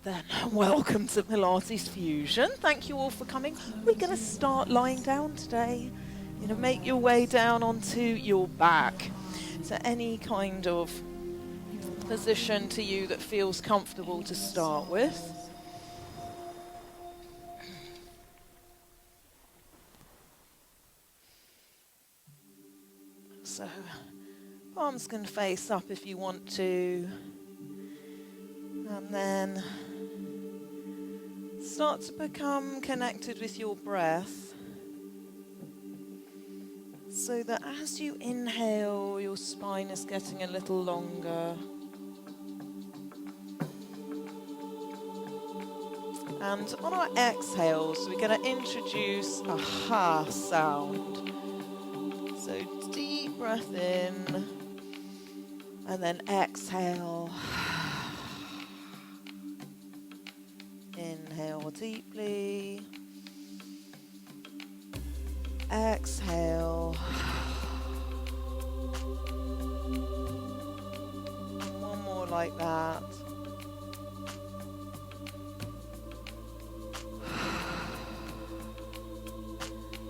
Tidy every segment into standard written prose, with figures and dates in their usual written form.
Then welcome to Pilates Fusion. Thank you all for coming. We're going to start lying down today. You're going to make your way down onto your back. So any kind of position to you that feels comfortable to start with. So palms can face up if you want to. And then start to become connected with your breath, so that as you inhale, your spine is getting a little longer. And on our exhales, we're going to introduce a ha sound. So deep breath in, and then exhale. Inhale deeply. Exhale. One more like that.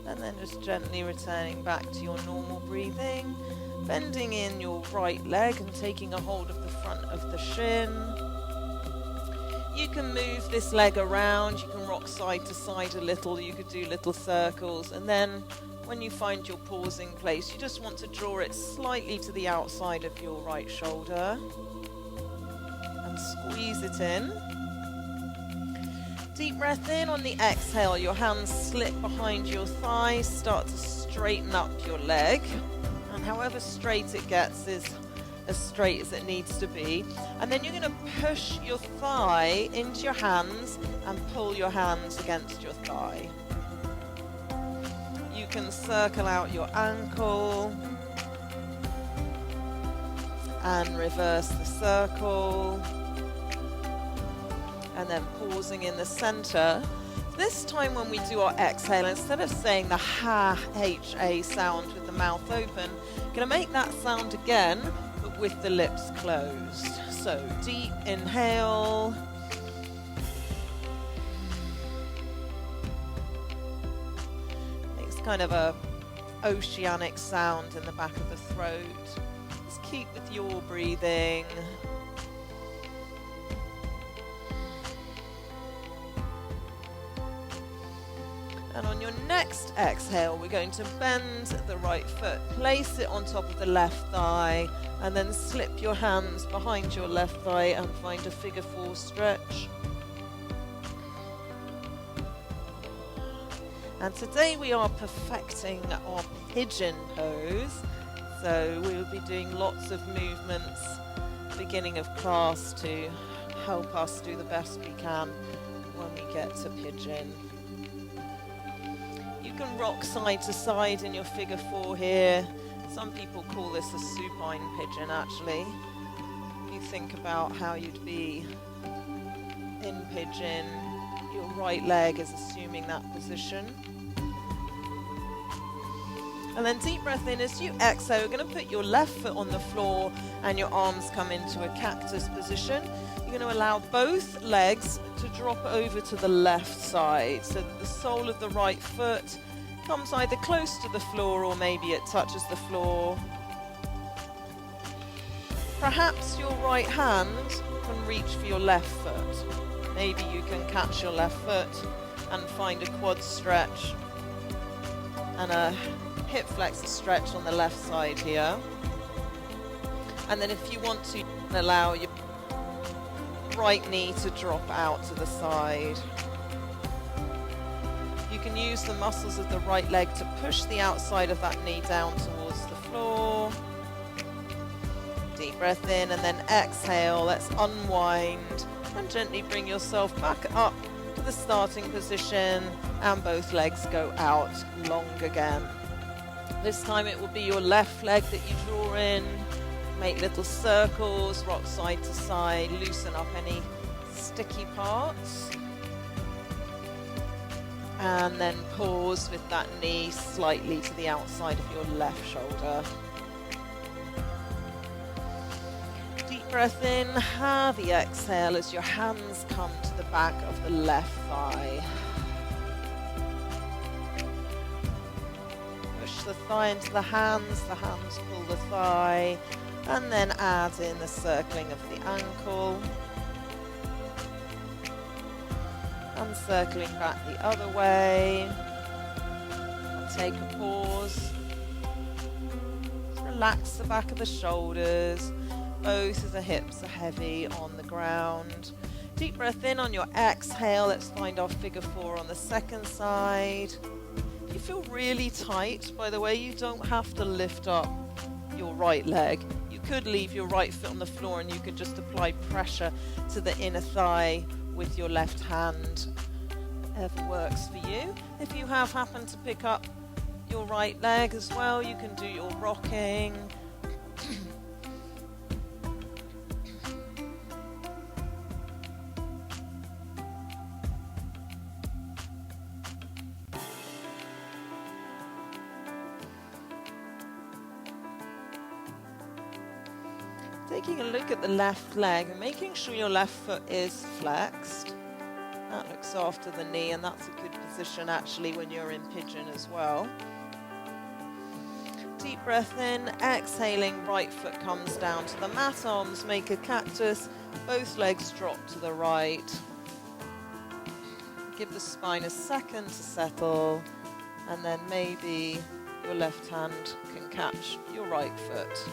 And then just gently returning back to your normal breathing. Bending in your right leg and taking a hold of the front of the shin. You can move this leg around, you can rock side to side a little, you could do little circles, and then when you find your pausing place, you just want to draw it slightly to the outside of your right shoulder and squeeze it in. Deep breath in. On the exhale, your hands slip behind your thighs, start to straighten up your leg, and however straight it gets is as straight as it needs to be. And then you're going to push your thigh into your hands and pull your hands against your thigh. You can circle out your ankle and reverse the circle, and then pausing in the center. This time when we do our exhale, instead of saying the ha, H-A sound with the mouth open, you're going to make that sound again, with the lips closed. So deep inhale. Makes kind of a oceanic sound in the back of the throat. Just keep with your breathing. And on your next exhale, we're going to bend the right foot, place it on top of the left thigh, and then slip your hands behind your left thigh and find a figure four stretch. And today we are perfecting our pigeon pose. So we will be doing lots of movements beginning of class to help us do the best we can when we get to pigeon. You can rock side to side in your figure four here. Some people call this a supine pigeon, actually. You think about how you'd be in pigeon. Your right leg is assuming that position. And then deep breath in. As you exhale, you're going to put your left foot on the floor and your arms come into a cactus position. You're going to allow both legs to drop over to the left side so that the sole of the right foot comes either close to the floor or maybe it touches the floor. Perhaps your right hand can reach for your left foot. Maybe you can catch your left foot and find a quad stretch and a hip flexor stretch on the left side here. And then if you want to, allow your right knee to drop out to the side. You can use the muscles of the right leg to push the outside of that knee down towards the floor. Deep breath in and then exhale. Let's unwind and gently bring yourself back up to the starting position, and both legs go out long again. This time it will be your left leg that you draw in. Make little circles, rock side to side, loosen up any sticky parts. And then pause with that knee slightly to the outside of your left shoulder. breath in, heavy exhale as your hands come to the back of the left thigh. Push the thigh into the hands pull the thigh, and then add in the circling of the ankle. And circling back the other way. And take a pause. Just relax the back of the shoulders. Both of the hips are heavy on the ground. Deep breath in on your exhale. Let's find our figure 4 on the second side. If you feel really tight, by the way, you don't have to lift up your right leg. You could leave your right foot on the floor and you could just apply pressure to the inner thigh with your left hand. Whatever works for you. If you have happened to pick up your right leg as well, you can do your rocking. Taking a look at the left leg and making sure your left foot is flexed. That looks after the knee, and that's a good position actually when you're in pigeon as well. Deep breath in, exhaling, right foot comes down to the mat, arms make a cactus, both legs drop to the right. Give the spine a second to settle, and then maybe your left hand can catch your right foot.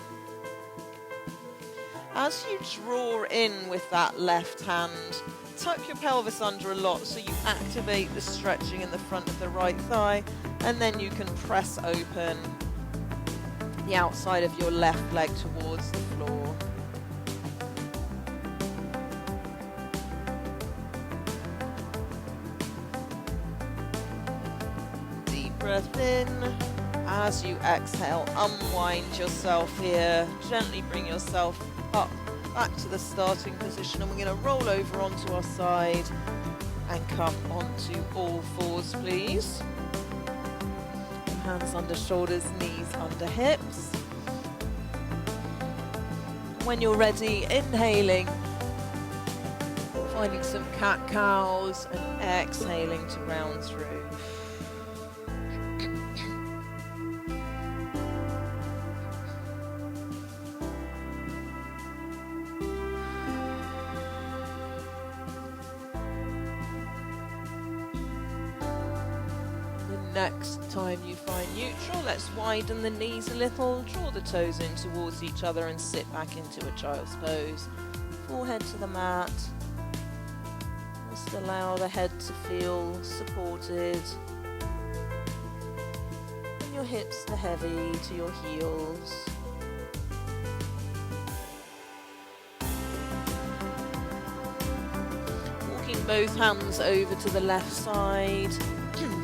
As you draw in with that left hand, tuck your pelvis under a lot so you activate the stretching in the front of the right thigh, and then you can press open the outside of your left leg towards the floor. Deep breath in. As you exhale, unwind yourself here. Gently bring yourself up back to the starting position, and we're going to roll over onto our side and come onto all fours, please. Hands under shoulders, knees under hips. When you're ready, inhaling, finding some cat-cows, and exhaling to round through. Next time you find neutral, let's widen the knees a little, draw the toes in towards each other and sit back into a child's pose. Forehead to the mat. Just allow the head to feel supported. And your hips are heavy to your heels. Walking both hands over to the left side.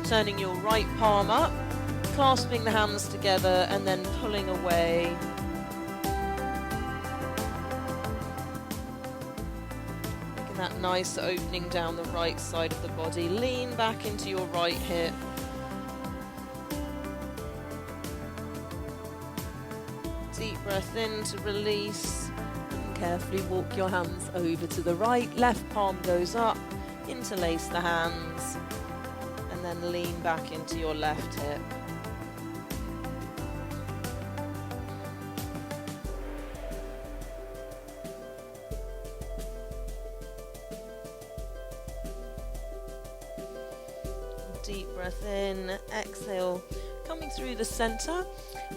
Turning your right palm up, clasping the hands together and then pulling away. Making that nice opening down the right side of the body. Lean back into your right hip. Deep breath in to release. And carefully walk your hands over to the right. Left palm goes up. Interlace the hands. And then lean back into your left hip. Deep breath in, exhale, coming through the center,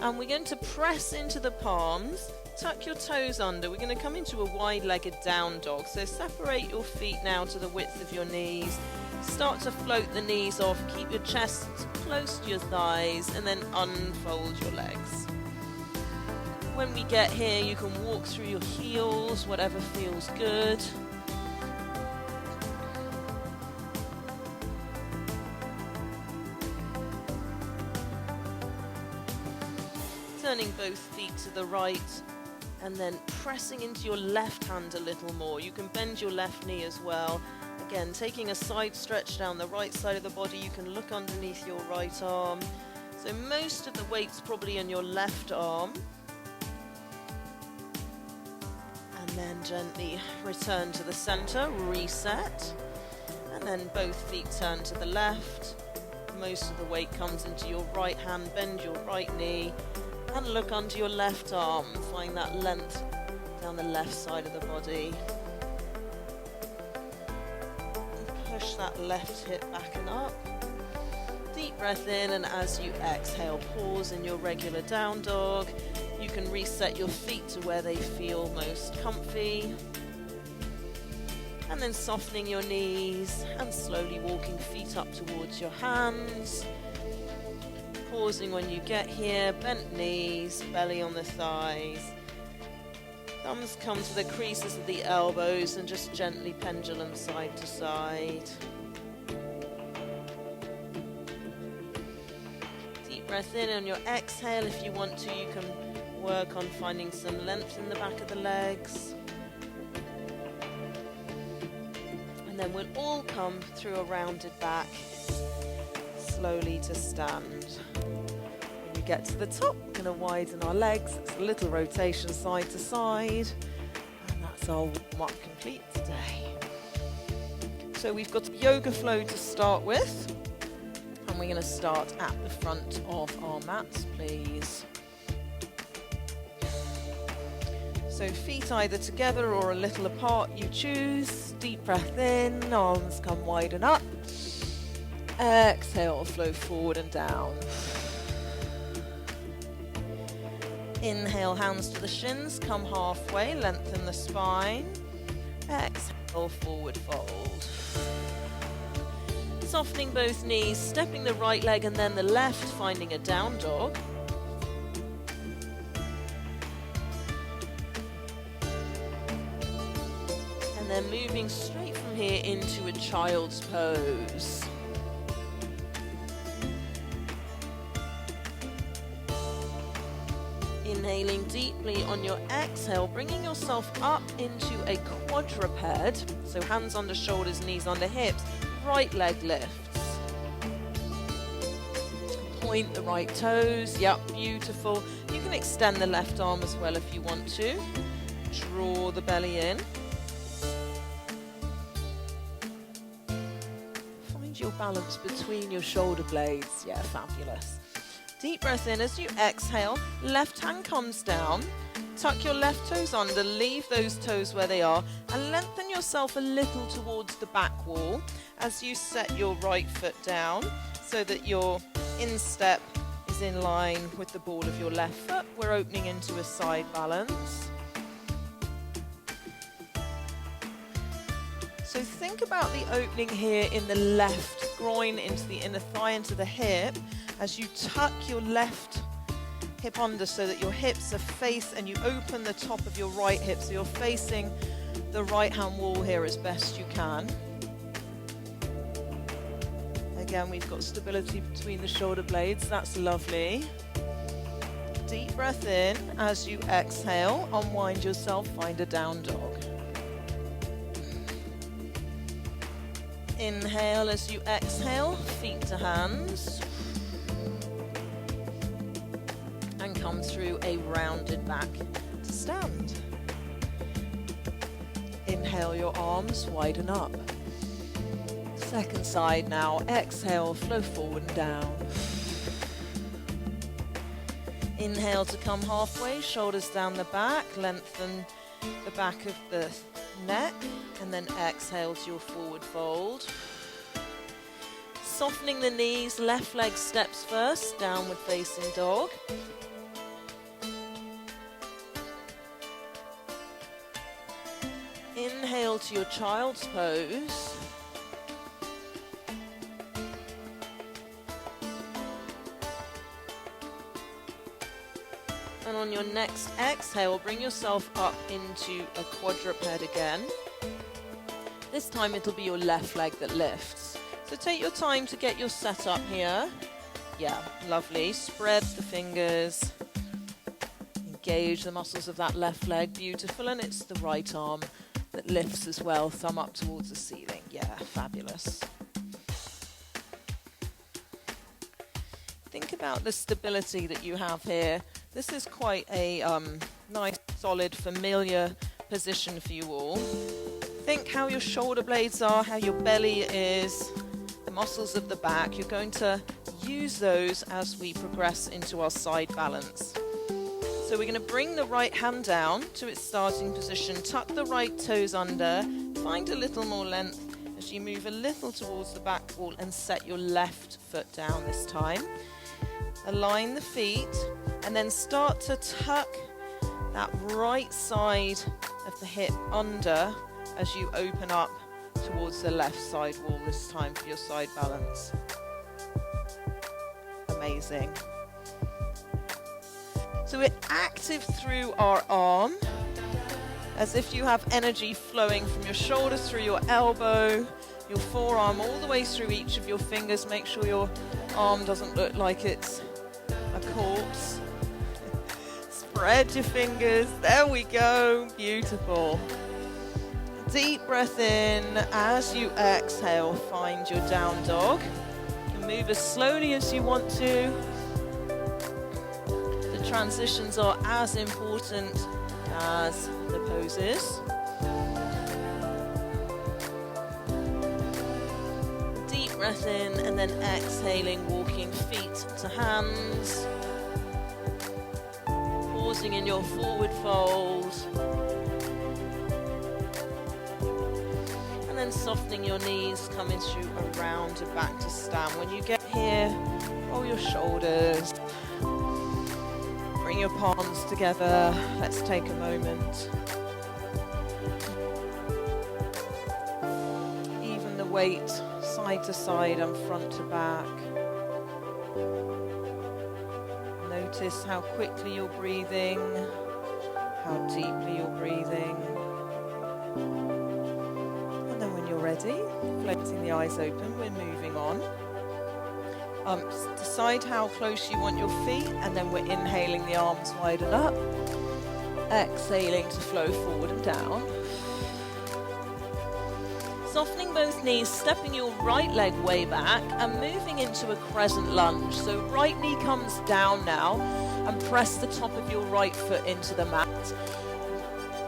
and we're going to press into the palms. Tuck your toes under. We're going to come into a wide-legged down dog. So separate your feet now to the width of your knees. Start to float the knees off. Keep your chest close to your thighs and then unfold your legs. When we get here, you can walk through your heels, whatever feels good. Turning both feet to the right and then pressing into your left hand a little more. You can bend your left knee as well. Again, taking a side stretch down the right side of the body, you can look underneath your right arm. So most of the weight's probably in your left arm. And And then gently return to the center, reset. And then both feet turn to the left. Most of the weight comes into your right hand, bend your right knee and look under your left arm. Find that length down the left side of the body. And push that left hip back and up. Deep breath in, and as you exhale, pause in your regular down dog. You can reset your feet to where they feel most comfy. And then softening your knees and slowly walking feet up towards your hands. Pausing when you get here, bent knees, belly on the thighs. Thumbs come to the creases of the elbows and just gently pendulum side to side. Deep breath in. On your exhale, if you want to, you can work on finding some length in the back of the legs. And then we'll all come through a rounded back, slowly to stand. When we get to the top, we're going to widen our legs. It's a little rotation side to side. And that's our warm-up complete today. So we've got yoga flow to start with. And we're going to start at the front of our mats, please. So feet either together or a little apart, you choose. Deep breath in, arms come wide and up. Exhale, flow forward and down. Inhale, hands to the shins, come halfway, lengthen the spine. Exhale, forward fold. Softening both knees, stepping the right leg and then the left, finding a down dog. And then moving straight from here into a child's pose. Inhaling deeply on your exhale, bringing yourself up into a quadruped. So hands under shoulders, knees under hips, right leg lifts. Point the right toes, yep, beautiful. You can extend the left arm as well if you want to. Draw the belly in. Your balance between your shoulder blades. Yeah, fabulous. Deep breath in as you exhale. Left hand comes down. Tuck your left toes under. Leave those toes where they are. And lengthen yourself a little towards the back wall as you set your right foot down so that your instep is in line with the ball of your left foot. We're opening into a side balance. So think about the opening here in the left groin into the inner thigh, into the hip, as you tuck your left hip under so that your hips are faced and you open the top of your right hip so you're facing the right hand wall here as best you can. Again, we've got stability between the shoulder blades, that's lovely. Deep breath in as you exhale, unwind yourself, find a down dog. Inhale as you exhale, feet to hands. And come through a rounded back to stand. Inhale, your arms widen up. Second side now, exhale, flow forward and down. Inhale to come halfway, shoulders down the back, lengthen the back of the neck, and then exhale to your forward fold. Softening the knees, left leg steps first, downward facing dog. Inhale to your child's pose. And on your next exhale, bring yourself up into a quadruped again. This time it'll be your left leg that lifts. So take your time to get your setup here. Yeah, lovely. Spread the fingers. Engage the muscles of that left leg. Beautiful. And it's the right arm that lifts as well. Thumb up towards the ceiling. Yeah, fabulous. Think about the stability that you have here. This is quite a nice, solid, familiar position for you all. Think how your shoulder blades are, how your belly is, the muscles of the back. You're going to use those as we progress into our side balance. So we're going to bring the right hand down to its starting position, tuck the right toes under, find a little more length as you move a little towards the back wall and set your left foot down this time. Align the feet and then start to tuck that right side of the hip under as you open up towards the left side wall this time for your side balance. Amazing. So we're active through our arm, as if you have energy flowing from your shoulder through your elbow, your forearm, all the way through each of your fingers. Make sure your arm doesn't look like it's a corpse. Spread your fingers. There we go. Beautiful. Deep breath in. As you exhale, find your down dog. You can move as slowly as you want to. The transitions are as important as the poses. Deep breath in and then exhaling, walking feet to hands. Pausing in your forward fold. And then softening your knees, coming through around and back to stand. When you get here, roll your shoulders. Bring your palms together. Let's take a moment. Even the weight side to side and front to back. Notice how quickly you're breathing, how deeply you're breathing. And then when you're ready, floating the eyes open, we're moving on. Decide how close you want your feet, and then we're inhaling, the arms widen up. Exhaling to flow forward and down. Softening both knees, stepping your right leg way back and moving into a crescent lunge. So right knee comes down now and press the top of your right foot into the mat.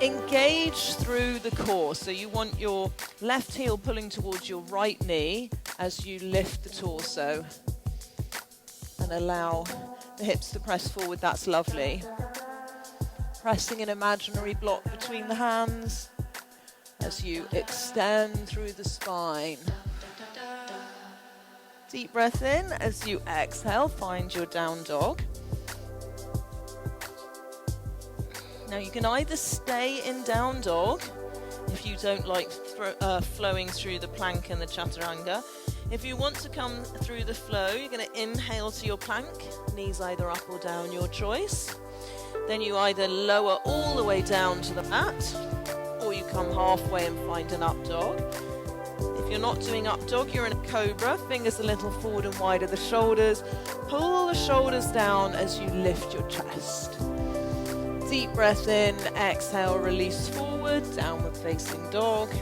Engage through the core. So you want your left heel pulling towards your right knee as you lift the torso. And allow the hips to press forward. That's lovely. Pressing an imaginary block between the hands as you extend through the spine. Deep breath in. As you exhale, find your down dog. Now you can either stay in down dog if you don't like flowing through the plank and the chaturanga. If you want to come through the flow, you're going to inhale to your plank, knees either up or down, your choice. Then you either lower all the way down to the mat, or you come halfway and find an up dog. If you're not doing up dog, you're in a cobra, fingers a little forward and wide of the shoulders. Pull the shoulders down as you lift your chest. Deep breath in, exhale, release forward, downward facing dog.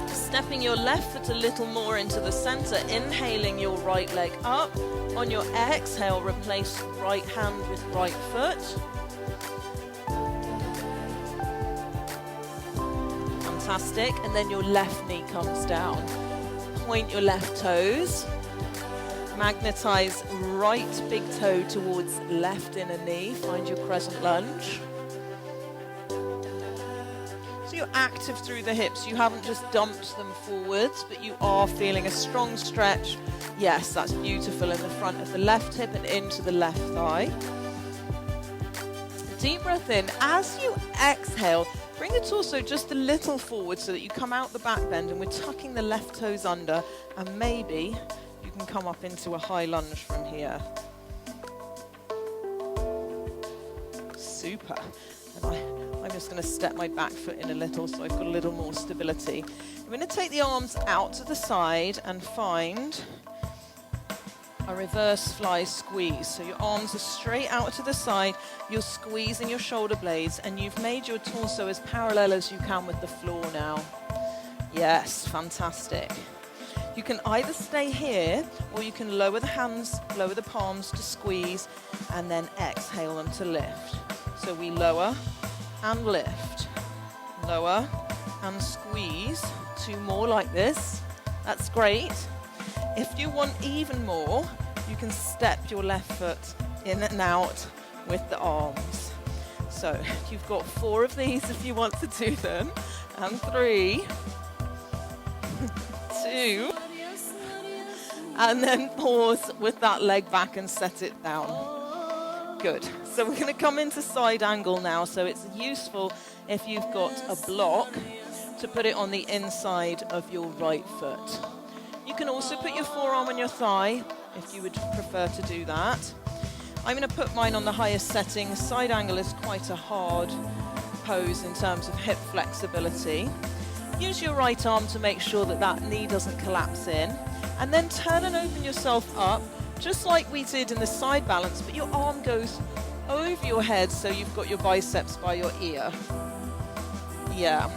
Stepping your left foot a little more into the center, inhaling your right leg up. On your exhale, replace right hand with right foot. Fantastic. And then your left knee comes down. Point your left toes. Magnetize right big toe towards left inner knee. Find your crescent lunge. You're active through the hips. You haven't just dumped them forwards, but you are feeling a strong stretch. Yes, that's beautiful in the front of the left hip and into the left thigh. Deep breath in. As you exhale, bring the torso just a little forward so that you come out the back bend, and we're tucking the left toes under, and maybe you can come up into a high lunge from here. Super. And I'm just going to step my back foot in a little so I've got a little more stability. I'm going to take the arms out to the side and find a reverse fly squeeze. So your arms are straight out to the side, you're squeezing your shoulder blades, and you've made your torso as parallel as you can with the floor now. Yes, fantastic. You can either stay here, or you can lower the hands, lower the palms to squeeze, and then exhale them to lift. So we lower and lift, lower and squeeze. 2 more like this. That's great. If you want even more, you can step your left foot in and out with the arms. So you've got 4 of these if you want to do them, and 3, 2, and then pause with that leg back and set it down. Good. So we're going to come into side angle now. So it's useful if you've got a block to put it on the inside of your right foot. You can also put your forearm on your thigh if you would prefer to do that. I'm going to put mine on the highest setting. Side angle is quite a hard pose in terms of hip flexibility. Use your right arm to make sure that that knee doesn't collapse in, and then turn and open yourself up just like we did in the side balance, but your arm goes over your head so you've got your biceps by your ear. Yeah.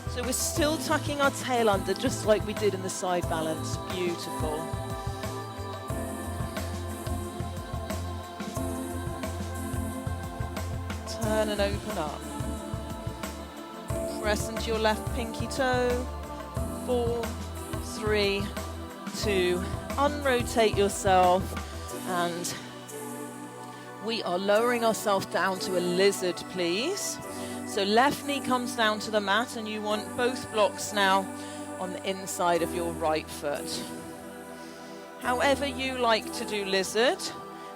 So we're still tucking our tail under just like we did in the side balance. Beautiful. Turn and open up. Press into your left pinky toe. 4, 3, 2. Unrotate yourself, and we are lowering ourselves down to a lizard, please. So left knee comes down to the mat, and you want both blocks now on the inside of your right foot. However you like to do lizard,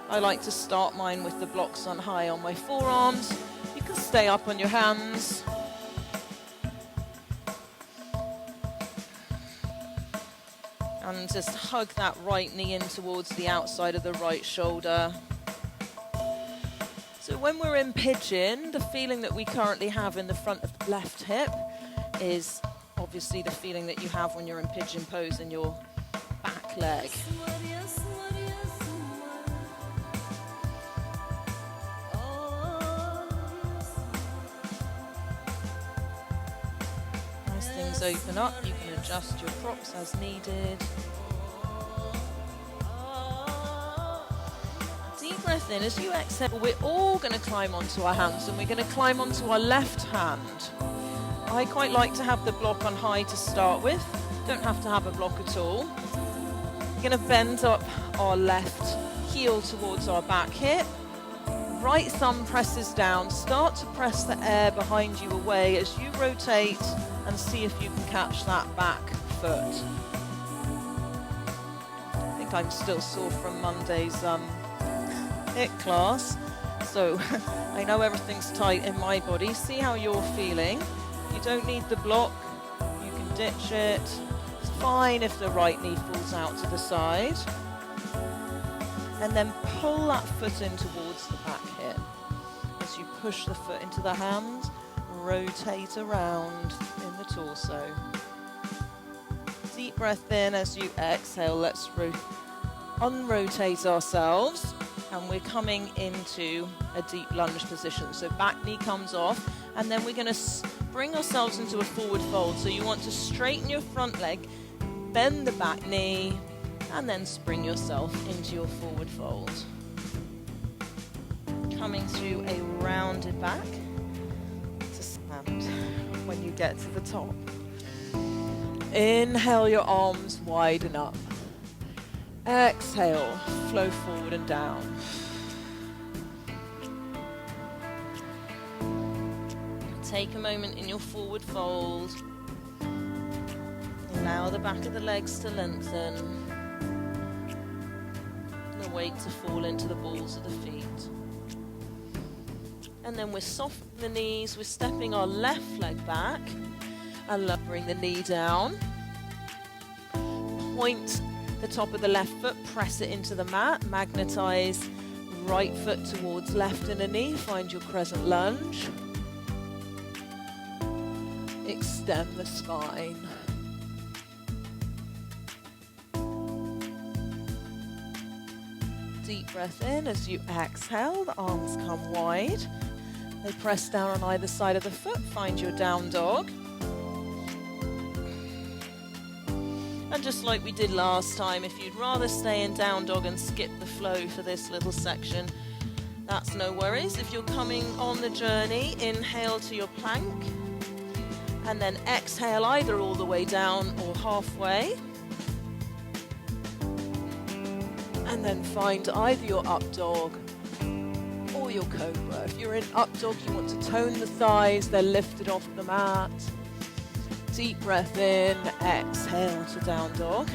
I like to start mine with the blocks on high on my forearms. You can stay up on your hands. And just hug that right knee in towards the outside of the right shoulder. So when we're in pigeon, the feeling that we currently have in the front of the left hip is obviously the feeling that you have when you're in pigeon pose in your back leg. As things open up, you can adjust your props as needed. Deep breath in. As you exhale, we're all going to climb onto our hands, and we're going to climb onto our left hand. I quite like to have the block on high to start with. Don't have to have a block at all. We're going to bend up our left heel towards our back hip. Right thumb presses down. Start to press the air behind you away as you rotate, and see if you can catch that back foot. I think I'm still sore from Monday's HIIT class, so I know everything's tight in my body. See how you're feeling. You don't need the block, you can ditch it. It's fine if the right knee falls out to the side. And then pull that foot in towards the back hip. As you push the foot into the hand, rotate around in the torso. Deep breath in. As you exhale, let's unrotate ourselves, and we're coming into a deep lunge position. So back knee comes off, and then we're going to bring ourselves into a forward fold. So you want to straighten your front leg, bend the back knee, and then spring yourself into your forward fold. Coming through a rounded back to stand when you get to the top. Inhale, your arms widen up. Exhale, flow forward and down. Take a moment in your forward fold. Allow the back of the legs to lengthen. The weight to fall into the balls of the feet. And then we're softening the knees. We're stepping our left leg back and lowering the knee down. Point the top of the left foot, press it into the mat. Magnetize right foot towards left inner knee. Find your crescent lunge. Extend the spine. Deep breath in. As you exhale, the arms come wide. They press down on either side of the foot. Find your down dog. And just like we did last time, if you'd rather stay in down dog and skip the flow for this little section, That's no worries. If you're coming on the journey, inhale to your plank and then exhale either all the way down or halfway. And then find either your up dog or your cobra. If you're in up dog, you want to tone the thighs, they're lifted off the mat. Deep breath in, exhale to down dog.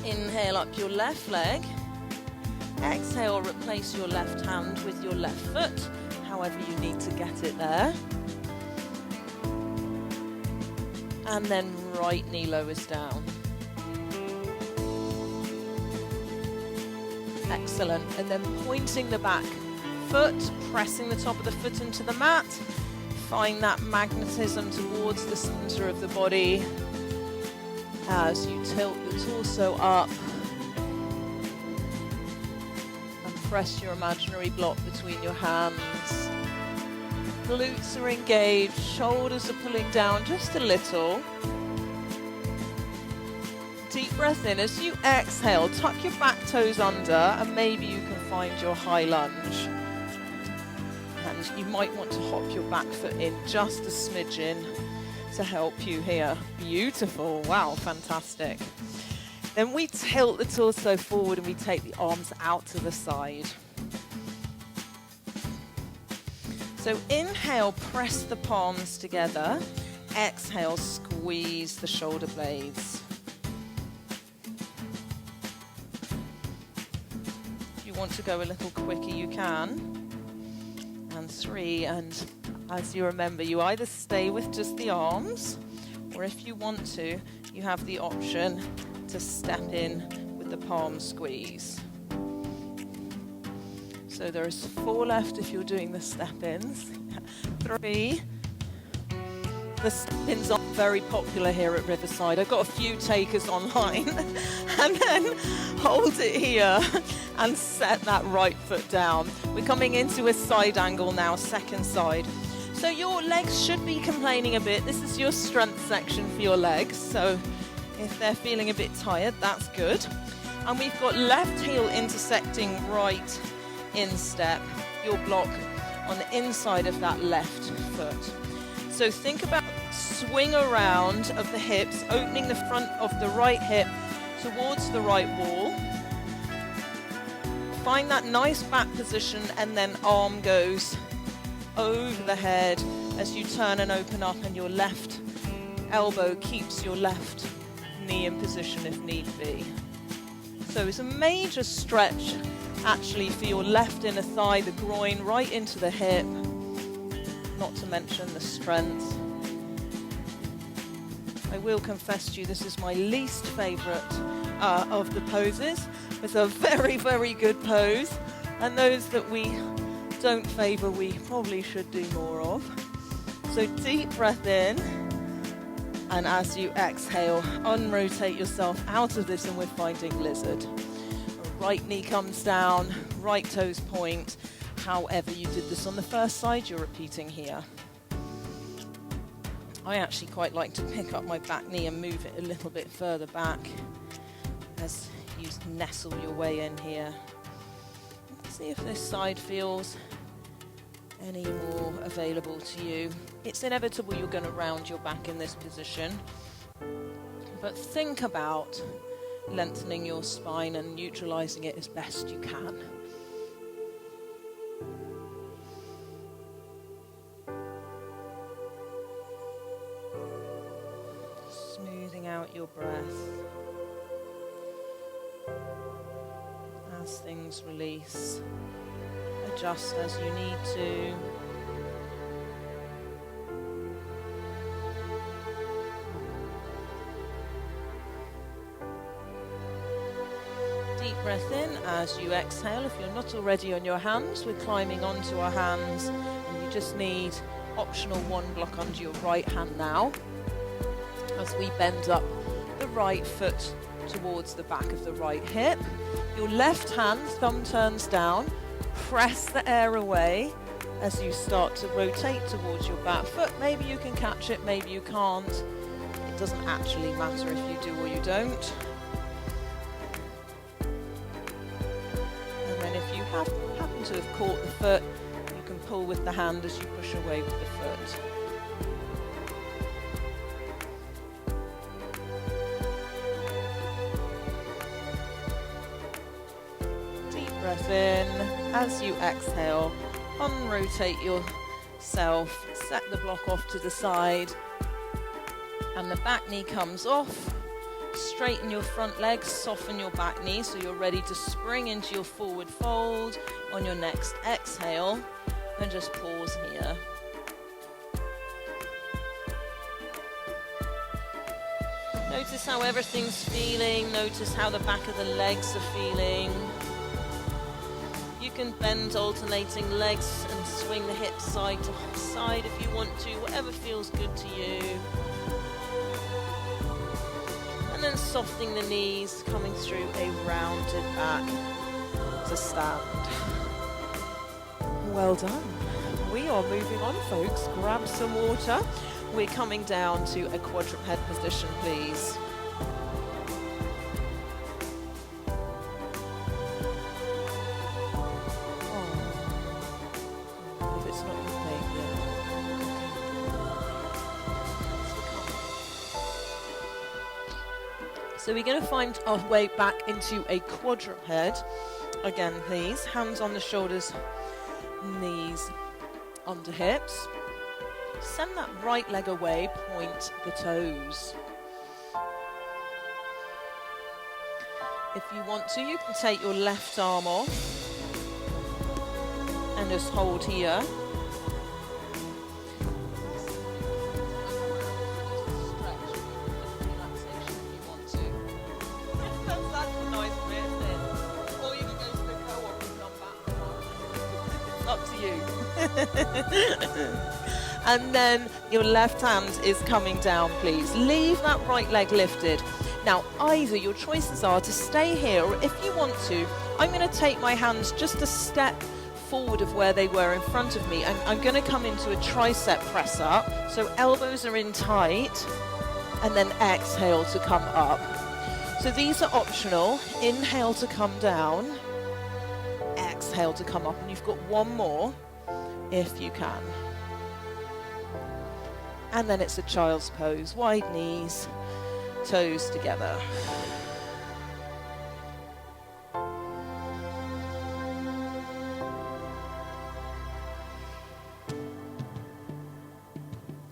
Inhale up your left leg. Exhale, replace your left hand with your left foot, however you need to get it there. And then right knee lowers down. Excellent. And then pointing the back foot, pressing the top of the foot into the mat. Find that magnetism towards the center of the body as you tilt the torso up and press your imaginary block between your hands. Glutes are engaged, shoulders are pulling down just a little. Deep breath in. As you exhale, tuck your back toes under and maybe you can find your high lunge. And you might want to hop your back foot in just a smidgen to help you here. Beautiful. Wow, fantastic. Then we tilt the torso forward and we take the arms out to the side. So inhale, press the palms together. Exhale, squeeze the shoulder blades. If you want to go a little quicker, you can. And 3, and as you remember, you either stay with just the arms, or if you want to, you have the option to step in with the palm squeeze. So there's 4 left if you're doing the step-ins. 3. The step-ins are very popular here at Riverside. I've got a few takers online. And then hold it here and set that right foot down. We're coming into a side angle now, second side. So your legs should be complaining a bit. This is your strength section for your legs. So if they're feeling a bit tired, that's good. And we've got left heel intersecting right instep, your block on the inside of that left foot. So think about swing around of the hips, opening the front of the right hip towards the right wall. Find that nice back position and then arm goes over the head as you turn and open up, and your left elbow keeps your left knee in position if need be. So it's a major stretch actually for your left inner thigh, the groin right into the hip, not to mention the strength. I will confess to you, this is my least favorite of the poses. It's a very, very good pose, and those that we don't favor, we probably should do more of. So deep breath in, and as you exhale, unrotate yourself out of this, and we're finding lizard. Right knee comes down, right toes point. However you did this on the first side, you're repeating here. I actually quite like to pick up my back knee and move it a little bit further back as you nestle your way in here. Let's see if this side feels any more available to you. It's inevitable you're going to round your back in this position, but think about lengthening your spine and neutralizing it as best you can. Smoothing out your breath as things release. Adjust as you need to. Deep breath in as you exhale. If you're not already on your hands, we're climbing onto our hands, and you just need optional 1 block under your right hand now as we bend up the right foot towards the back of the right hip. Your left hand, thumb turns down. Press the air away as you start to rotate towards your back foot. Maybe you can catch it, maybe you can't. It doesn't actually matter if you do or you don't. happen to have caught the foot, you can pull with the hand as you push away with the foot. Deep breath in. As you exhale, unrotate yourself, set the block off to the side, and the back knee comes off. Straighten your front leg, soften your back knee so you're ready to spring into your forward fold on your next exhale, and just pause here. Notice how everything's feeling, notice how the back of the legs are feeling. You can bend alternating legs and swing the hips side to side if you want to, whatever feels good to you. And then softening the knees, coming through a rounded back to stand. Well done. We are moving on, folks. Grab some water. We're coming down to a quadruped position, please. So we're going to find our way back into a quadruped. Again, please. Hands on the shoulders, knees under hips. Send that right leg away, point the toes. If you want to, you can take your left arm off and just hold here. And then your left hand is coming down, please. Leave that right leg lifted. Now, either your choices are to stay here, or if you want to, I'm going to take my hands just a step forward of where they were in front of me, and I'm going to come into a tricep press up. So elbows are in tight, and then exhale to come up. So these are optional. Inhale to come down, exhale to come up, and you've got one more if you can. And then it's a child's pose, wide knees, toes together.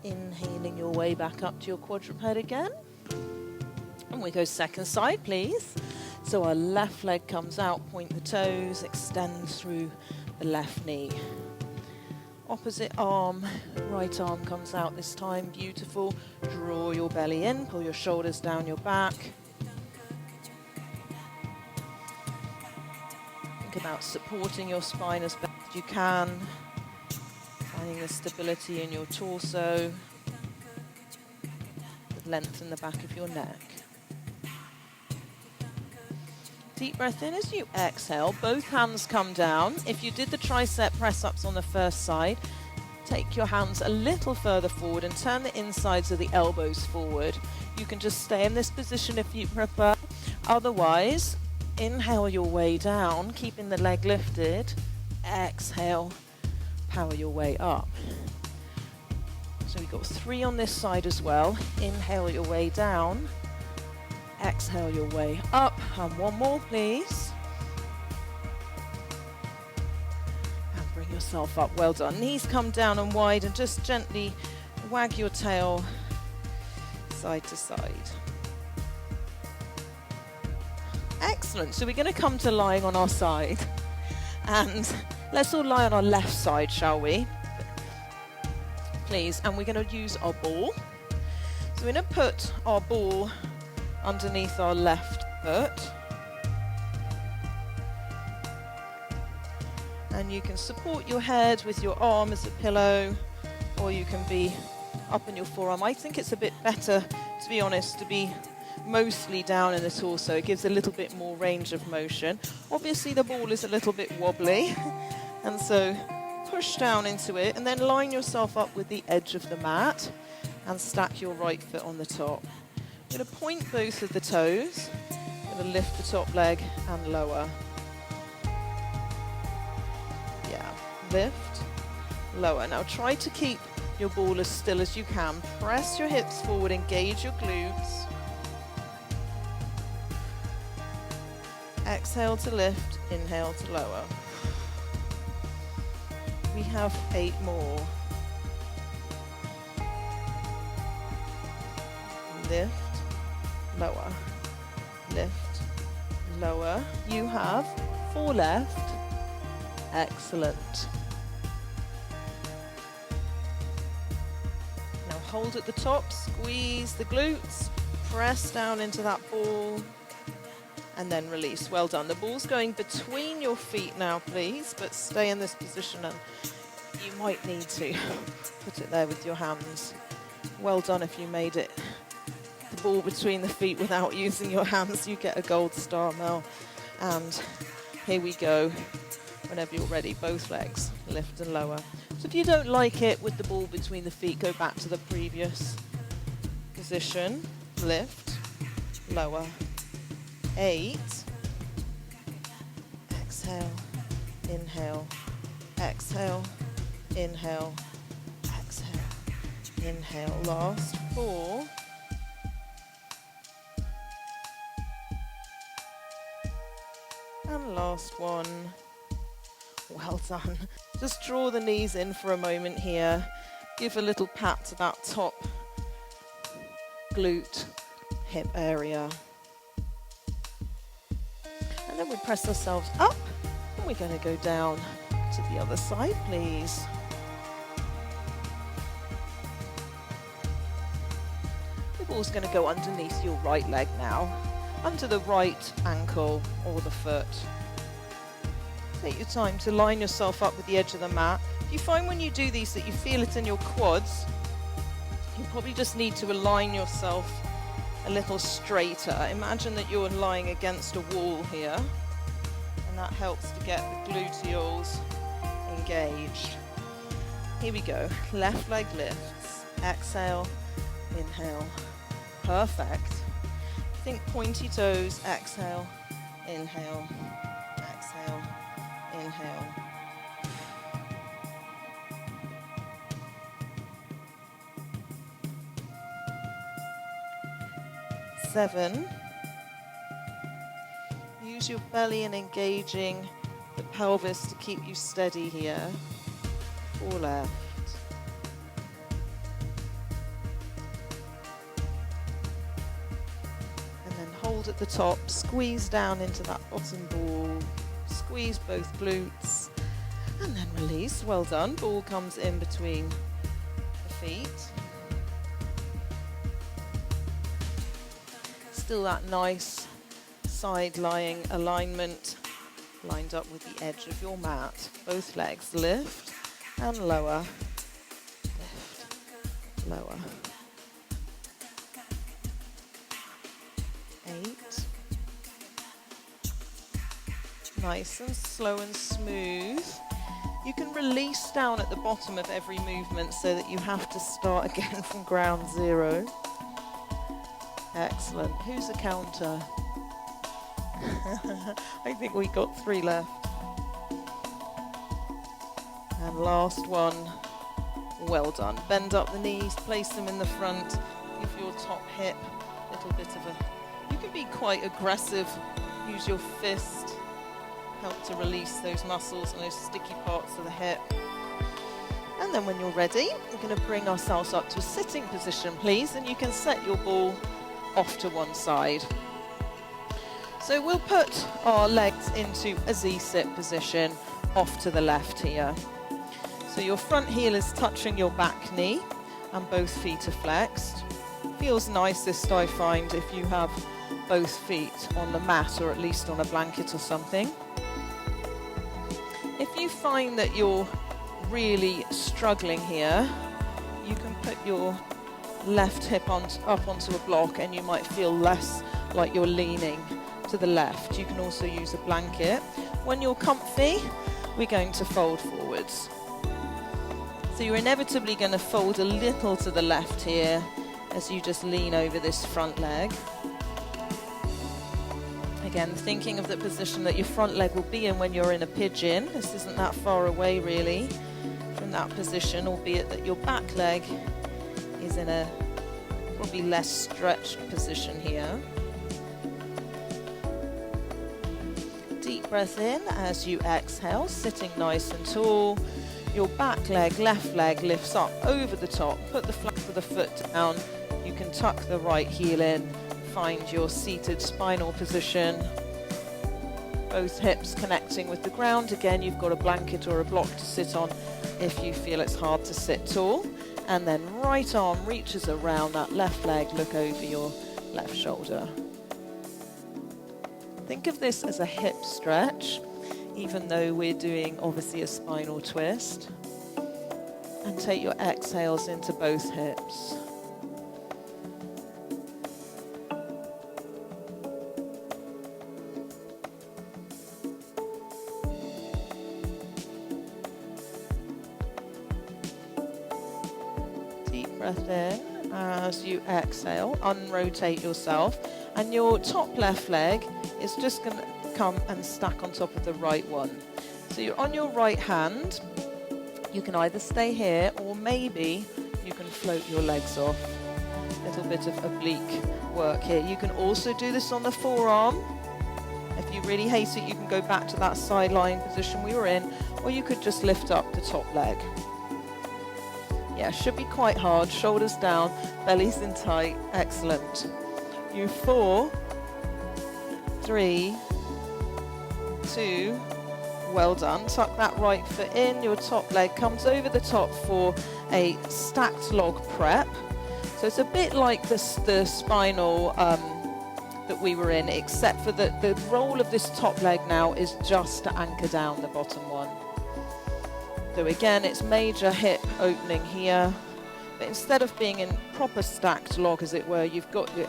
Inhaling your way back up to your quadruped again. And we go second side, please. So our left leg comes out, point the toes, extend through the left knee. Opposite arm, right arm comes out this time, beautiful. Draw your belly in, pull your shoulders down your back. Think about supporting your spine as best you can, finding the stability in your torso, lengthen the back of your neck. Deep breath in as you exhale, both hands come down. If you did the tricep press-ups on the first side, take your hands a little further forward and turn the insides of the elbows forward. You can just stay in this position if you prefer. Otherwise, inhale your way down, keeping the leg lifted. Exhale, power your way up. So we've got 3 on this side as well. Inhale your way down. Exhale your way up, and one more please. And bring yourself up, well done. Knees come down and wide, and just gently wag your tail side to side. Excellent, so we're going to come to lying on our side. And let's all lie on our left side, shall we? Please, and we're going to use our ball. So we're going to put our ball underneath our left foot, and you can support your head with your arm as a pillow, or you can be up in your forearm. I think it's a bit better, to be honest, to be mostly down in the torso. It gives a little bit more range of motion. Obviously the ball is a little bit wobbly, and so push down into it, and then line yourself up with the edge of the mat and stack your right foot on the top. I'm going to point both of the toes. I'm going to lift the top leg and lower. lift, lower. Now try to keep your ball as still as you can. Press your hips forward, engage your glutes. Exhale to lift, inhale to lower. We have 8 more. Lift, lower, lift, lower. You have 4 left. Excellent. Now hold at the top, squeeze the glutes, press down into that ball, and then release. Well done. The ball's going between your feet now, please, but stay in this position, and you might need to put it there with your hands. Well done if you made it the ball between the feet without using your hands. You get a gold star, Mel. And here we go. Whenever you're ready, both legs, lift and lower. So if you don't like it with the ball between the feet, go back to the previous position. Lift, lower. 8. Exhale, inhale, exhale, inhale, exhale, inhale. Last 4. And last one. Well done. Just draw the knees in for a moment here. Give a little pat to that top glute, hip area. And then we press ourselves up, and we're going to go down to the other side, please. The ball's going to go underneath your right leg now, under the right ankle or the foot. Take your time to line yourself up with the edge of the mat. If you find when you do these that you feel it in your quads, you probably just need to align yourself a little straighter. Imagine that you're lying against a wall here, and that helps to get the gluteals engaged. Here we go. Left leg lifts. Exhale, inhale. Perfect. Think pointy toes. Exhale, inhale, exhale, inhale. Seven. Use your belly and engaging the pelvis to keep you steady here. 4 left. And then hold at the top, squeeze down into that bottom ball, squeeze both glutes, and then release. Well done. Ball comes in between the feet. Still that nice side-lying alignment, lined up with the edge of your mat. Both legs lift and lower, lift, lower. 8. Nice and slow and smooth. You can release down at the bottom of every movement so that you have to start again from ground zero. Excellent. Who's the counter? I think we got 3 left. And last one. Well done. Bend up the knees, place them in the front. Give your top hip a little bit of a... You can be quite aggressive. Use your fist. Help to release those muscles and those sticky parts of the hip. And then when you're ready, we're going to bring ourselves up to a sitting position, please. And you can set your ball off to one side. So we'll put our legs into a Z-sit position off to the left here. So your front heel is touching your back knee and both feet are flexed. Feels nicest, I find, if you have both feet on the mat or at least on a blanket or something. If you find that you're really struggling here, you can put your left hip up onto a block and you might feel less like you're leaning to the left. You can also use a blanket. When you're comfy, we're going to fold forwards. So you're inevitably going to fold a little to the left here as you just lean over this front leg. Again, thinking of the position that your front leg will be in when you're in a pigeon. This isn't that far away really from that position, albeit that your back leg is in a probably less stretched position here. Deep breath in as you exhale, sitting nice and tall. Your back leg, left leg lifts up over the top. Put the flat of the foot down. You can tuck the right heel in. Find your seated spinal position. Both hips connecting with the ground. Again, you've got a blanket or a block to sit on if you feel it's hard to sit tall. And then right arm reaches around that left leg. Look over your left shoulder. Think of this as a hip stretch, even though we're doing obviously a spinal twist. And take your exhales into both hips. Deep breath in as you exhale, unrotate yourself, and your top left leg is just going to come and stack on top of the right one. So you're on your right hand. You can either stay here or maybe you can float your legs off. A little bit of oblique work here. You can also do this on the forearm. If you really hate it, you can go back to that side lying position we were in, or you could just lift up the top leg. Yeah, should be quite hard. Shoulders down, belly's in tight. Excellent. You 4, 3, 2, well done. Tuck that right foot in, your top leg comes over the top for a stacked log prep. So it's a bit like the spinal that we were in, except for the role of this top leg now is just to anchor down the bottom one. So again, it's major hip opening here, but instead of being in proper stacked log, as it were, you've got your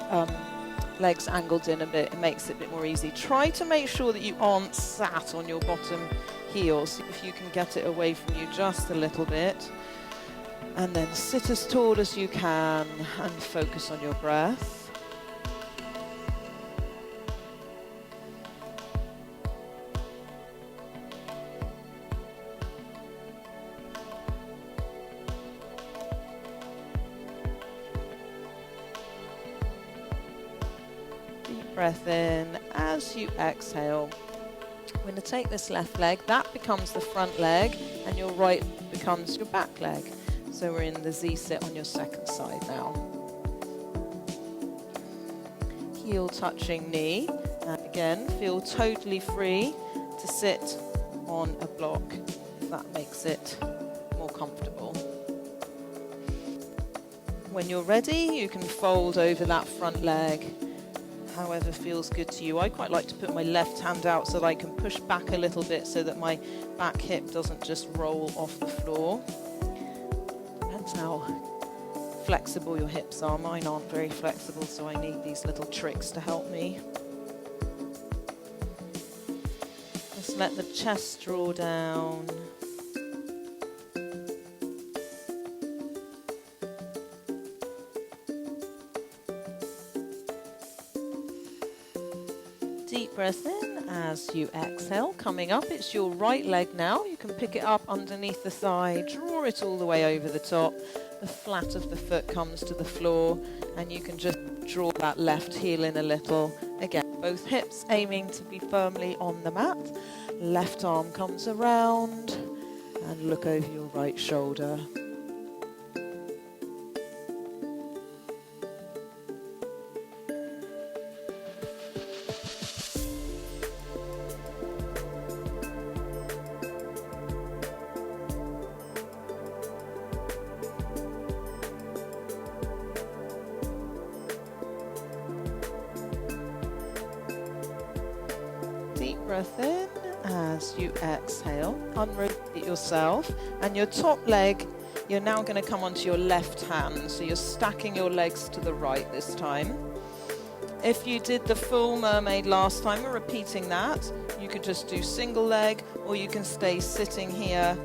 legs angled in a bit. It makes it a bit more easy. Try to make sure that you aren't sat on your bottom heel. See if you can get it away from you just a little bit. And then sit as tall as you can and focus on your breath. Breath in as you exhale. We're going to take this left leg, that becomes the front leg, and your right becomes your back leg. So we're in the Z sit on your second side now. Heel touching knee, and again feel totally free to sit on a block if that makes it more comfortable. When you're ready, you can fold over that front leg however feels good to you. I quite like to put my left hand out so that I can push back a little bit so that my back hip doesn't just roll off the floor. Depends how flexible your hips are. Mine aren't very flexible, so I need these little tricks to help me. Just let the chest draw down. Deep breath in as you exhale. Coming up, it's your right leg now. You can pick it up underneath the thigh, draw it all the way over the top. The flat of the foot comes to the floor, and you can just draw that left heel in a little. Again, both hips aiming to be firmly on the mat. Left arm comes around, and look over your right shoulder. Deep breath in as you exhale. Unrotate yourself, and your top leg, you're now going to come onto your left hand. So you're stacking your legs to the right this time. If you did the full mermaid last time, we're repeating that. You could just do single leg, or you can stay sitting here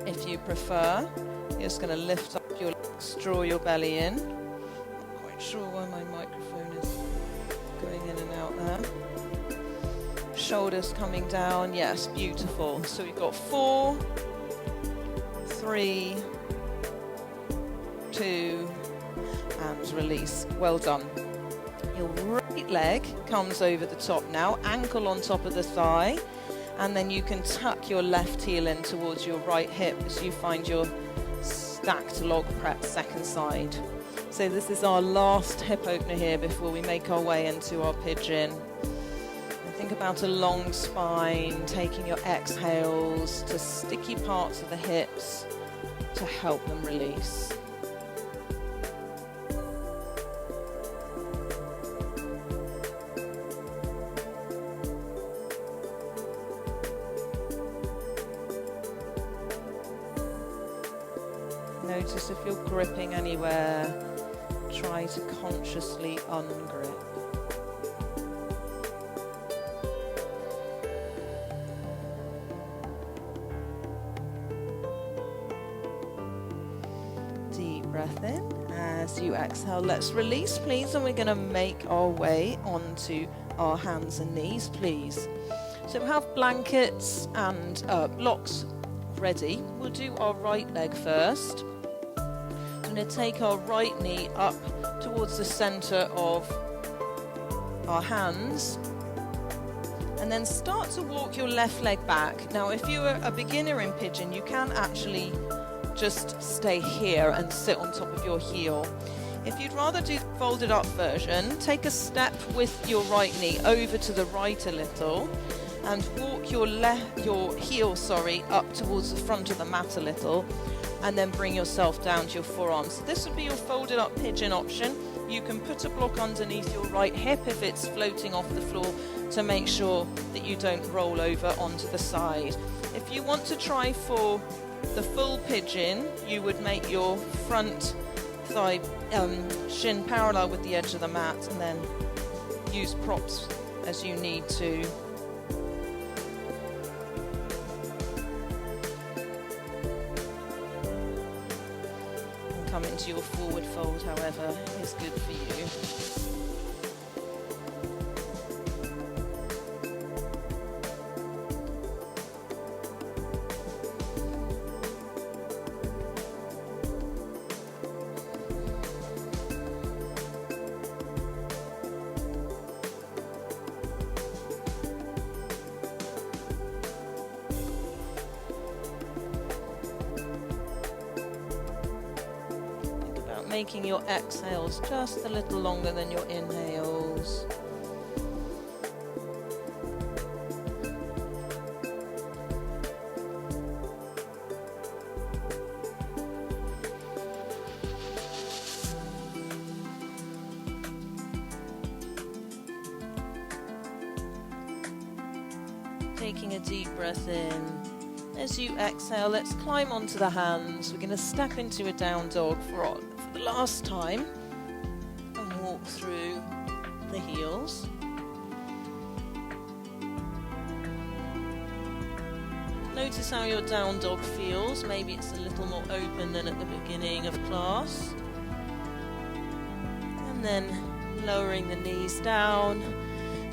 if you prefer. You're just going to lift up your legs, draw your belly in. Not quite sure why my microphone is going in and out there. shoulders coming down. Yes, beautiful. So we've got 4, 3, 2, and release. Well done. Your right leg comes over the top now, ankle on top of the thigh, and then you can tuck your left heel in towards your right hip as you find your stacked log prep second side. So this is our last hip opener here before we make our way into our pigeon. And think about a long spine, taking your exhales to sticky parts of the hips to help them release. Notice if you're gripping anywhere, try to consciously ungrip. Deep breath in. As you exhale, let's release, please, and we're going to make our way onto our hands and knees, please. So we have blankets and blocks ready. We'll do our right leg first. I'm going to take our right knee up towards the center of our hands and then start to walk your left leg back. Now, if you're a beginner in pigeon, you can actually just stay here and sit on top of your heel. If you'd rather do the folded up version, take a step with your right knee over to the right a little and walk your heel up towards the front of the mat a little, and then bring yourself down to your forearms. So this would be your folded up pigeon option. You can put a block underneath your right hip if it's floating off the floor to make sure that you don't roll over onto the side. If you want to try for the full pigeon, you would make your front thigh shin parallel with the edge of the mat and then use props as you need to. Come into your forward fold, however, is good for you. Making your exhales just a little longer than your inhales. Taking a deep breath in. As you exhale, let's climb onto the hands. We're going to step into a down dog for the last time and walk through the heels. Notice how your down dog feels. Maybe it's a little more open than at the beginning of class. And then lowering the knees down,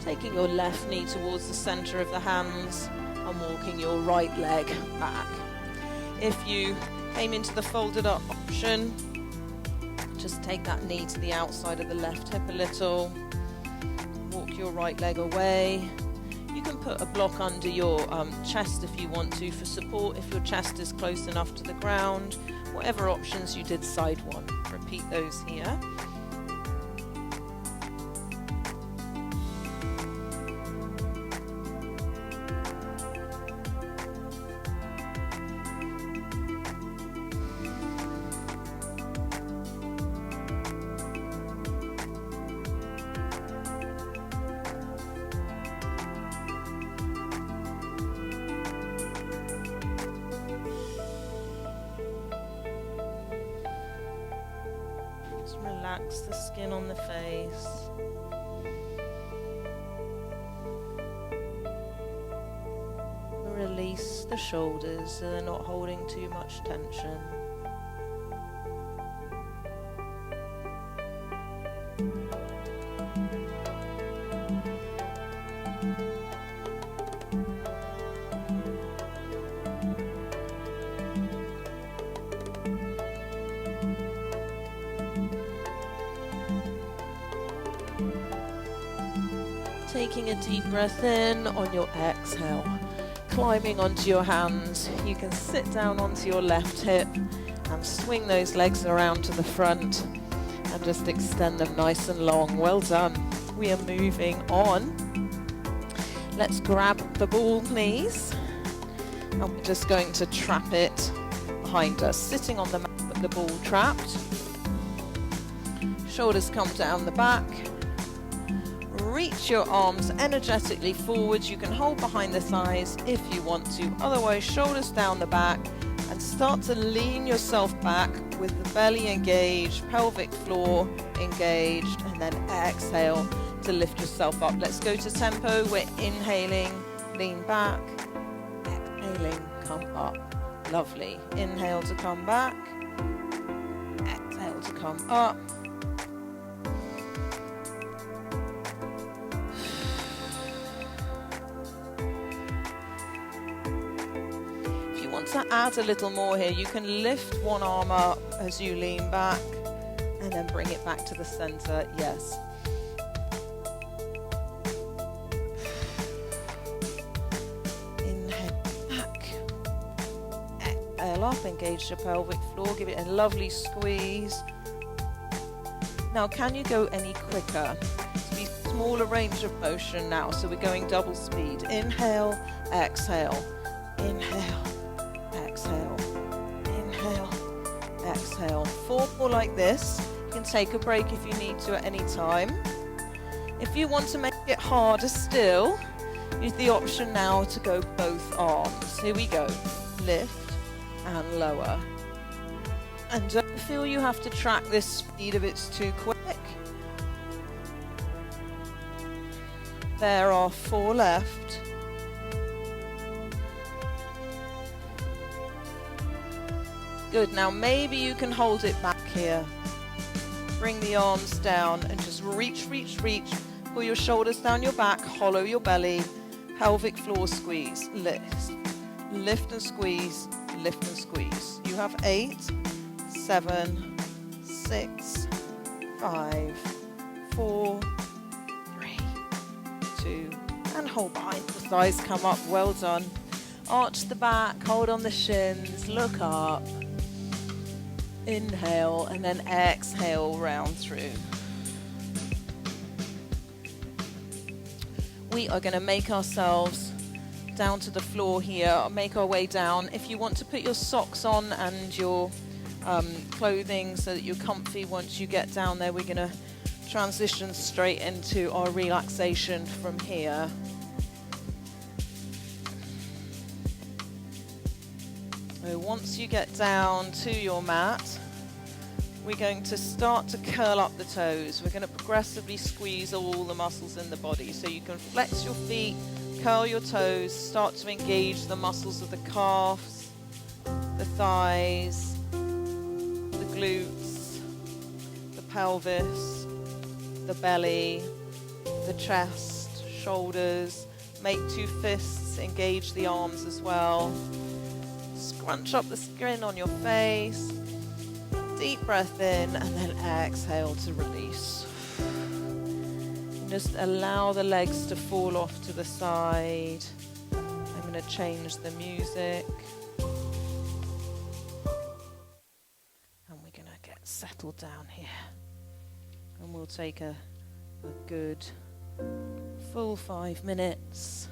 taking your left knee towards the center of the hands and walking your right leg back. If you came into the folded up option, just take that knee to the outside of the left hip a little, walk your right leg away. You can put a block under your chest if you want to for support, if your chest is close enough to the ground. Whatever options you did side one, repeat those here. Relax the skin on the face. Release the shoulders so they're not holding too much tension. taking a deep breath in. On your exhale, climbing onto your hands. You can sit down onto your left hip and swing those legs around to the front and just extend them nice and long. Well done. We are moving on. Let's grab the ball, please. And we're just going to trap it behind us, sitting on the mat with the ball trapped. Shoulders come down the back. Reach your arms energetically forwards. You can hold behind the thighs if you want to. Otherwise, shoulders down the back and start to lean yourself back with the belly engaged, pelvic floor engaged, and then exhale to lift yourself up. Let's go to tempo. We're inhaling, lean back, exhaling, come up. Lovely. Inhale to come back, exhale to come up. If you want to add a little more here, you can lift one arm up as you lean back and then bring it back to the center. Yes. Up, engage your pelvic floor, give it a lovely squeeze. Now, can you go any quicker? To be smaller range of motion now, so we're going double speed. Inhale, exhale, inhale, exhale, inhale, exhale. 4 more like this. You can take a break if you need to at any time. If you want to make it harder still, use the option now to go both arms. Here we go. Lift and lower. And don't feel you have to track this speed if it's too quick. There are 4 left. Good, now maybe you can hold it back here. Bring the arms down and just reach, reach, reach. Pull your shoulders down your back, hollow your belly, pelvic floor squeeze, lift. Lift and squeeze, lift and squeeze. You have 8, 7, 6, 5, 4, 3, 2, and hold behind the thighs, come up, well done. Arch the back, hold on the shins, look up. Inhale and then exhale, round through. We are going to make ourselves down to the floor here, make our way down. If you want to put your socks on and your clothing so that you're comfy once you get down there, we're going to transition straight into our relaxation from here. So once you get down to your mat, we're going to start to curl up the toes. We're going to progressively squeeze all the muscles in the body. So you can flex your feet, curl your toes, start to engage the muscles of the calves, the thighs, the glutes, the pelvis, the belly, the chest, shoulders. Make 2 fists, engage the arms as well. Scrunch up the skin on your face. Deep breath in and then exhale to release. Just allow the legs to fall off to the side. I'm going to change the music. And we're going to get settled down here. And we'll take a good full 5 minutes.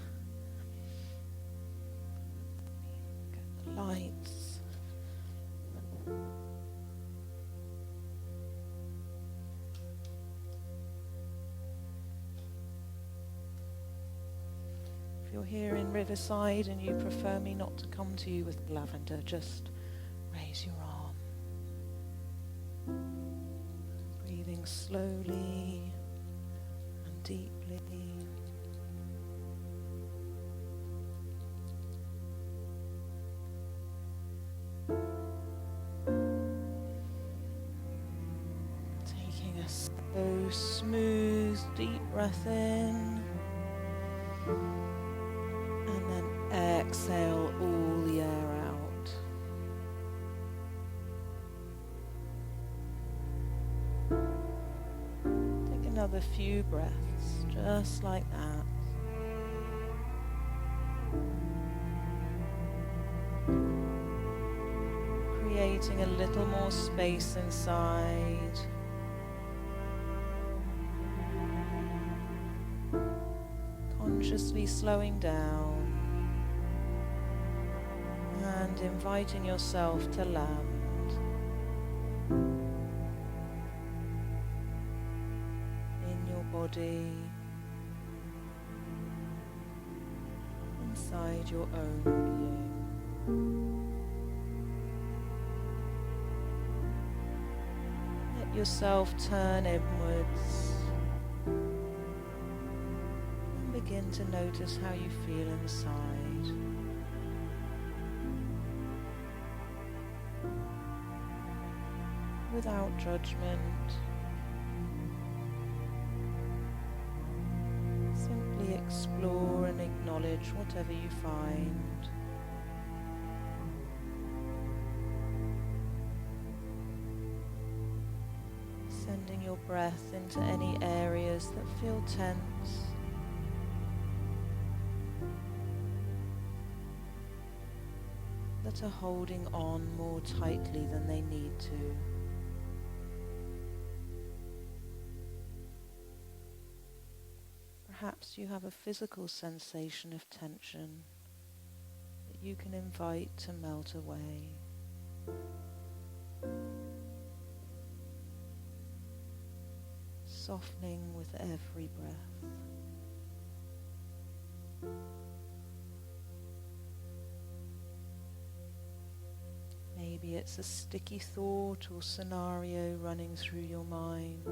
Get the lights. If you're here in Riverside and you prefer me not to come to you with lavender, just raise your arm. Breathing slowly and deeply. Taking a slow, smooth, deep breath in. And then exhale all the air out. Take another few breaths, just like that. creating a little more space inside. Consciously slowing down and inviting yourself to land in your body, inside your own being. Let yourself turn inwards and begin to notice how you feel inside. Without judgment, simply explore and acknowledge whatever you find. Sending your breath into any areas that feel tense. That are holding on more tightly than they need to. Perhaps you have a physical sensation of tension that you can invite to melt away. Softening with every breath. Maybe it's a sticky thought or scenario running through your mind.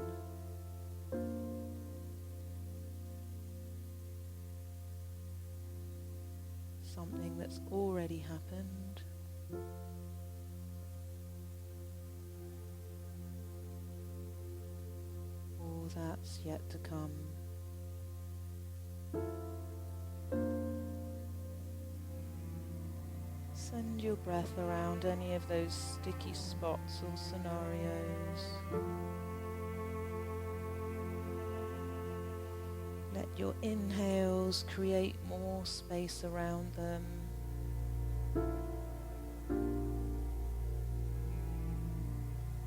Something that's already happened. Or that's yet to come. Send your breath around any of those sticky spots or scenarios. Let your inhales create more space around them.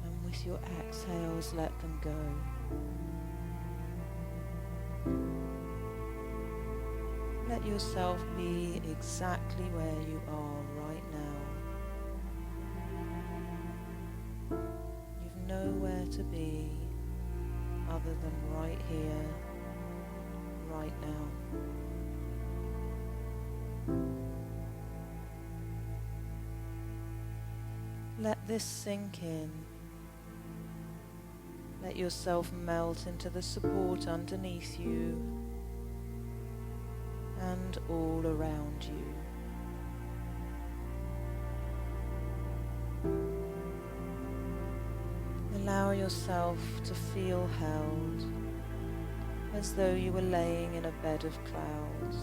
And with your exhales, let them go. Let yourself be exactly where you are right now. You've nowhere to be other than right here, right now. Let this sink in. Let yourself melt into the support underneath you and all around you. Allow yourself to feel held as though you were laying in a bed of clouds.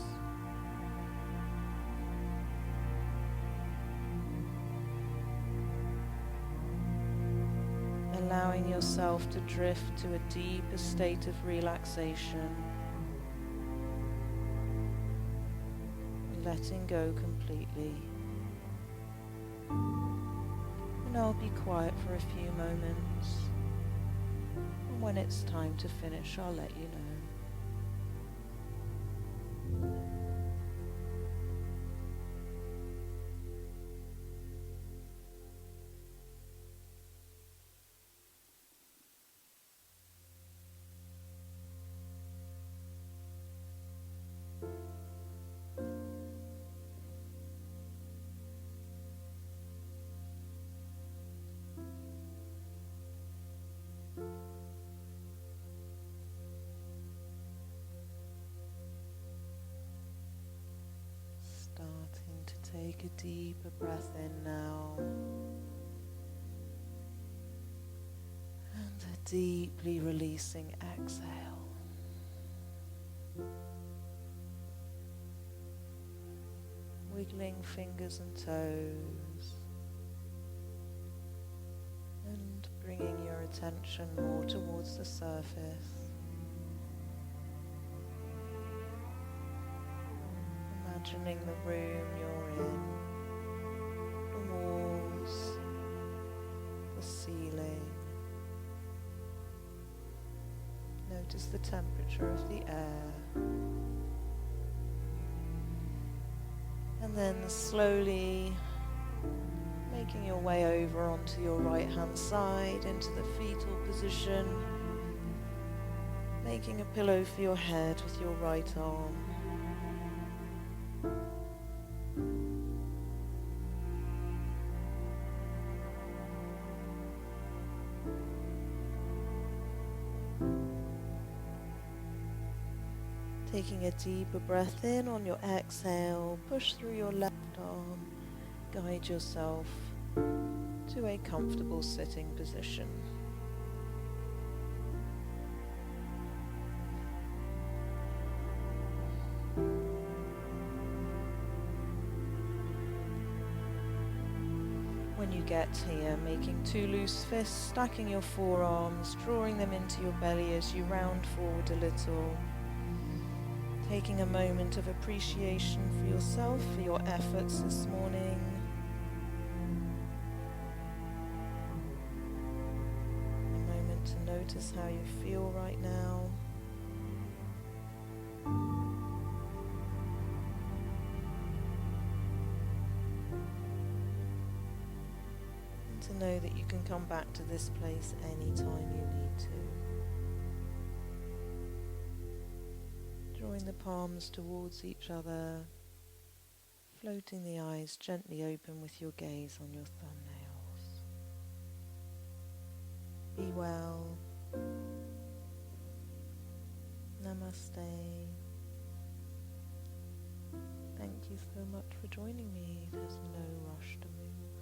Allowing yourself to drift to a deeper state of relaxation. Letting go completely. And I'll be quiet for a few moments. And when it's time to finish, I'll let you know. Starting to take a deeper breath in now. And a deeply releasing exhale. Wiggling fingers and toes. And bringing your attention more towards the surface. Imagining the room you're in, the walls, the temperature of the air. And then slowly making your way over onto your right hand side into the fetal position, making a pillow for your head with your right arm. Taking a deeper breath in on your exhale, push through your left arm, guide yourself to a comfortable sitting position. When you get here, making two loose fists, stacking your forearms, drawing them into your belly as you round forward a little. Taking a moment of appreciation for yourself, for your efforts this morning. A moment to notice how you feel right now. And to know that you can come back to this place anytime you need to. Drawing the palms towards each other, floating the eyes gently open with your gaze on your thumbnails. Be well. Namaste. Thank you so much for joining me. There's no rush to move.